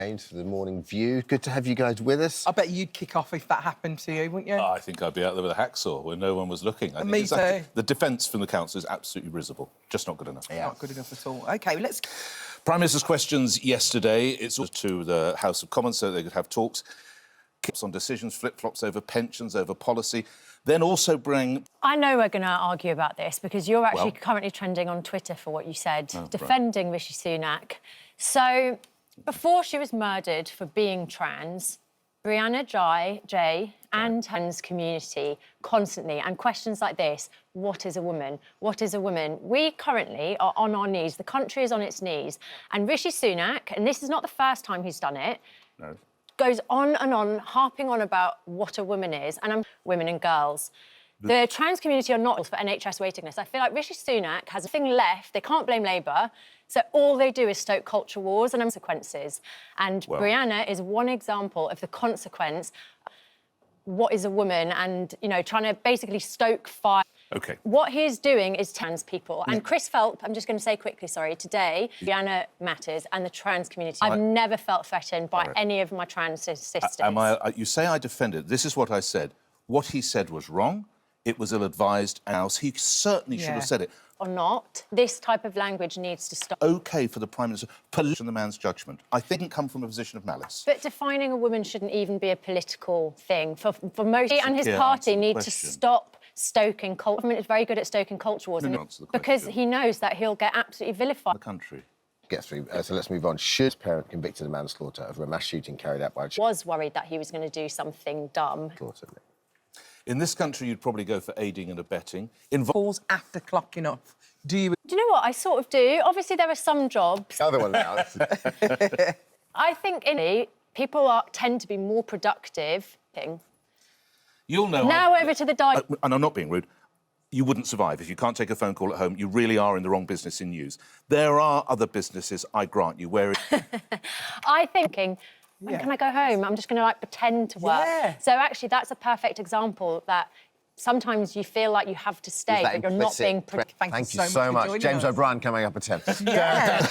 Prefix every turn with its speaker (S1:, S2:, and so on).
S1: For the morning view. Good to have you guys with us.
S2: I bet you'd kick off if that happened to you, wouldn't you?
S3: I think I'd be out there with a hacksaw when no one was looking. I think
S2: Me too.
S3: The defence from the council is absolutely risible. Just not good enough.
S2: Yeah. Not good enough at all. OK, let's...
S3: Prime Minister's questions yesterday. It's to the House of Commons so they could have talks. Kips on decisions, flip-flops over pensions, over policy. Then also bring...
S4: I know we're going to argue about this because you're actually currently trending on Twitter for what you said, defending Rishi Sunak. So... Before she was murdered for being trans, Brianna J and trans community constantly, and questions like this, what is a woman? What is a woman? We currently are on our knees. The country is on its knees. And Rishi Sunak, and this is not the first time he's done it, goes on and on, harping on about what a woman is, and I'm women and girls. The trans community are not for NHS waiting lists. I feel like Rishi Sunak has a thing left. They can't blame Labour. So all they do is stoke culture wars and consequences. And Brianna is one example of the consequence. What is a woman? And, you know, trying to basically stoke fire.
S3: OK.
S4: What he's doing is trans people. And Chris Phelps, I'm just going to say quickly, sorry, today, Brianna matters and the trans community. I've never felt threatened by any of my trans sisters.
S3: You say I defended. This is what I said. What he said was wrong. It was ill-advised, and he certainly should have said it.
S4: Or not, this type of language needs to stop.
S3: OK for the Prime Minister, pollution the man's judgment. I think it come from a position of malice.
S4: But defining a woman shouldn't even be a political thing. For most, he and his party need to stop stoking culture. The government is very good at stoking culture wars, because he knows that he'll get absolutely vilified.
S3: The country.
S1: Get through. So let's move on. Should his parent convicted of manslaughter over a mass shooting carried out by...
S4: Was worried that he was going to do something dumb.
S3: In this country, you'd probably go for aiding and abetting.
S2: Falls after clocking off. Do you
S4: know what? I sort of do. Obviously, there are some jobs.
S1: Other one now.
S4: I think people tend to be more productive.
S3: You'll know...
S4: Now over to the diet.
S3: And I'm not being rude. You wouldn't survive if you can't take a phone call at home. You really are in the wrong business in news. There are other businesses, I grant you, where... When can I go home? I'm just going to, like, pretend to work. Yeah. So, actually, that's a perfect example that sometimes you feel like you have to stay, but you're not being...
S1: Thank you so much. James O'Brien coming up at 10.
S2: Yeah.